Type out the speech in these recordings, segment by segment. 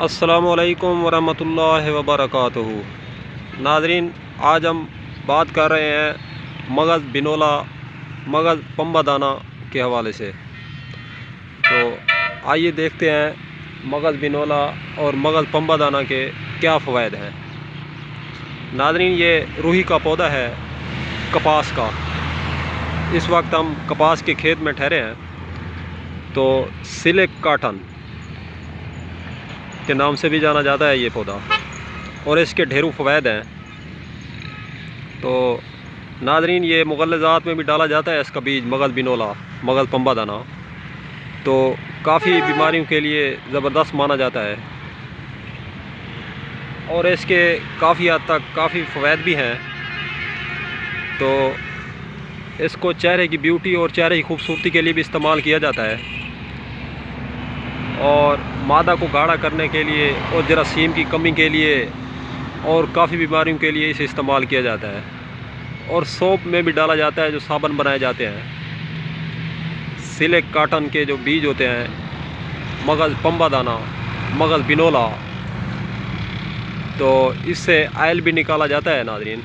अस्सलामुअलैकुम वरहमतुल्लाहि वबरकातुहू। नाज़रीन, आज हम बात कर रहे हैं मगज़ बिनोला मगज़ पंबा दाना के हवाले से। तो आइए देखते हैं मगज़ बिनोला और मगज़ पंबा दाना के क्या फ़वाइद हैं। नाज़रीन, ये रूही का पौधा है कपास का। इस वक्त हम कपास के खेत में ठहरे हैं। तो सिल्क काटन के नाम से भी जाना जाता है ये पौधा, और इसके ढेरों फ़वाइद हैं। तो नाज़रीन, ये मुग़ल्लज़ात में भी डाला जाता है इसका बीज, मगज़ बिनोला मगज़ पंबा दाना। तो काफ़ी बीमारियों के लिए ज़बरदस्त माना जाता है, और इसके काफ़ी हद तक काफ़ी फ़वाइद भी हैं। तो इसको चेहरे की ब्यूटी और चेहरे की खूबसूरती के लिए भी इस्तेमाल किया जाता है, और मादा को गाढ़ा करने के लिए और जरासीम की कमी के लिए और काफ़ी बीमारियों के लिए इसे इस्तेमाल किया जाता है। और सोप में भी डाला जाता है, जो साबुन बनाए जाते हैं। सिल्क काटन के जो बीज होते हैं, मगज़ पंबा दाना मगज़ बिनोला, तो इससे आयल भी निकाला जाता है नाज़रीन।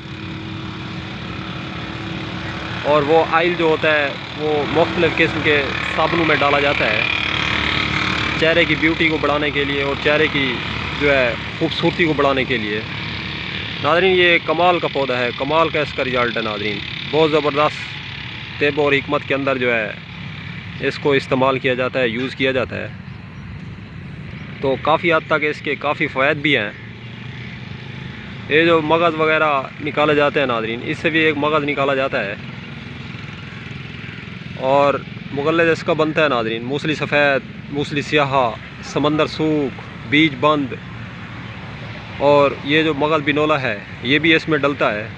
और वो आयल जो होता है वो मुख्तलिफ़ किस्म के साबुनों में डाला जाता है, चेहरे की ब्यूटी को बढ़ाने के लिए और चेहरे की जो है खूबसूरती को बढ़ाने के लिए। नाज़रीन, ये कमाल का पौधा है, कमाल का इसका रिज़ल्ट है नाज़रीन। बहुत ज़बरदस्त तिब और हिकमत के अंदर जो है इसको इस्तेमाल किया जाता है, यूज़ किया जाता है। तो काफ़ी हद तक इसके काफ़ी फ़वाइद भी हैं। ये जो मगज़ वगैरह निकाले जाते हैं नाज़रीन, इससे भी एक मगज़ निकाला जाता है, और मुग़ल्लज़ इसका बनता है नाज़रीन। मूसली सफ़ेद, मूसली स्याहा, समंदर सूख, बीज बंद, और ये जो मगज़ बिनोला है ये भी इसमें डलता है।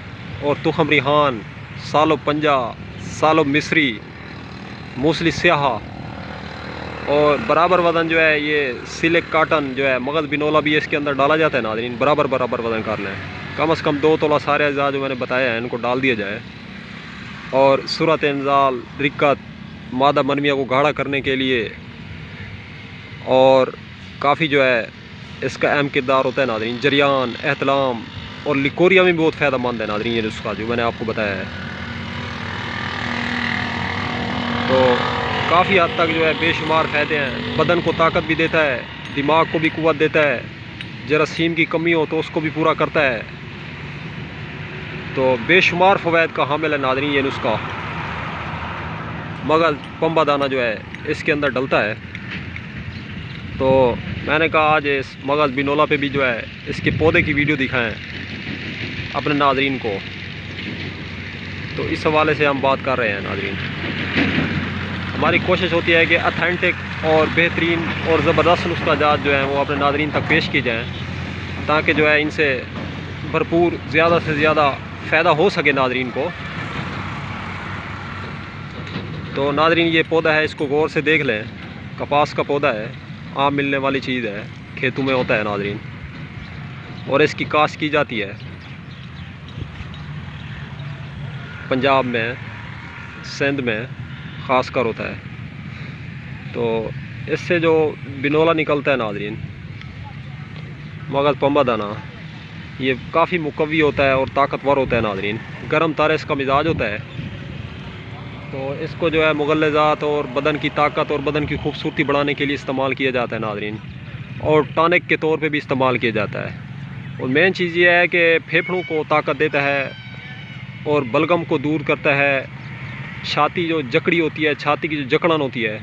और तुखम रिहान, सालो पंजा, सालो मिस्री, मूसली स्याहा, और बराबर वज़न जो है ये सिल्क काटन जो है मगज़ बिनोला भी इसके अंदर डाला जाता है नाज़रीन। बराबर बराबर वज़न करना है, कम से कम 2 तोला सारे अज़ा जो मैंने बताया है इनको डाल दिया जाए। और सूरत इंजाल, दिक्कत, मादा मनमिया को गाढ़ा करने के लिए, और काफ़ी जो है इसका अहम किरदार होता है नाज़रीन। जरियान, एहतलाम और लिकोरिया में भी बहुत फ़ायदेमंद है नाज़रीन ये नुस्खा जो मैंने आपको बताया है। तो काफ़ी हद तक जो है बेशुमार फ़ायदे हैं। बदन को ताकत भी देता है, दिमाग को भी क़ुव्वत देता है, जरासीम की कमी हो तो उसको भी पूरा करता है। तो बेशुमार फ़वाइद का हामिल है नाज़रीन ये नुस्खा। मगज़ पंबा दाना जो है इसके अंदर डलता है। तो मैंने कहा आज इस मगज़ बिनोला पे भी जो है इसके पौधे की वीडियो दिखाएं अपने नाज़रीन को। तो इस हवाले से हम बात कर रहे हैं नाज़रीन। हमारी कोशिश होती है कि अथेंटिक और बेहतरीन और ज़बरदस्त नुस्ख़ा जो हैं वो अपने नाज़रीन तक पेश की जाएँ, ताकि जो है इनसे भरपूर ज़्यादा से ज़्यादा फ़ायदा हो सके नाज़रीन को। तो नाज़रीन, ये पौधा है, इसको गौर से देख लें। कपास का पौधा है, आम मिलने वाली चीज़ है, खेतों में होता है नाज़रीन, और इसकी काश्त की जाती है पंजाब में, सिंध में ख़ास कर होता है। तो इससे जो बिनोला निकलता है नाज़रीन, मगज़ पंबा दाना, ये काफ़ी मुकव्वी होता है और ताकतवर होता है नाज़रीन। गर्म तारे इसका मिजाज होता है। तो इसको जो है मुग़ल्लज़ात और बदन की ताकत और बदन की खूबसूरती बढ़ाने के लिए इस्तेमाल किया जाता है नाज़रीन, और टॉनिक के तौर पे भी इस्तेमाल किया जाता है। और मेन चीज़ ये है कि फेफड़ों को ताकत देता है और बलगम को दूर करता है। छाती जो जकड़ी होती है, छाती की जो जकड़न होती है,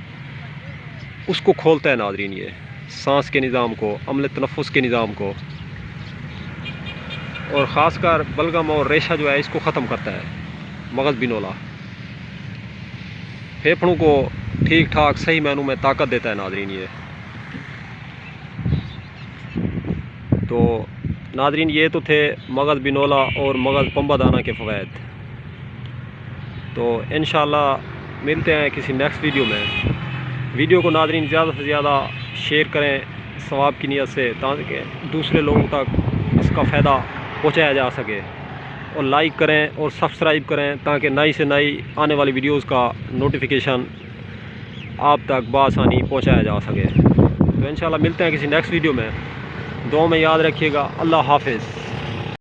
उसको खोलता है नाज़रीन ये, सांस के निज़ाम को, अमल तनफ़ुस के निज़ाम को, और ख़ासकर बलगम और रेशा जो है इसको ख़त्म करता है मगज़ बिनोला। फेफड़ों को ठीक ठाक सही मायनों में ताकत देता है नाज़रीन ये। तो नाज़रीन, ये तो थे मगज़ बिनोला और मगज़ पंबा दाना के फ़वाइद। तो इंशाअल्लाह मिलते हैं किसी नेक्स्ट वीडियो में। वीडियो को नाज़रीन ज़्यादा से ज़्यादा शेयर करें सवाब की नीयत से, ताकि दूसरे लोगों तक इसका फ़ायदा पहुँचाया जा सके। और लाइक करें और सब्सक्राइब करें, ताकि नई से नई आने वाली वीडियोस का नोटिफिकेशन आप तक बआसानी पहुंचाया जा सके। तो इंशाल्लाह मिलते हैं किसी नेक्स्ट वीडियो में। दो में याद रखिएगा। अल्लाह हाफिज़।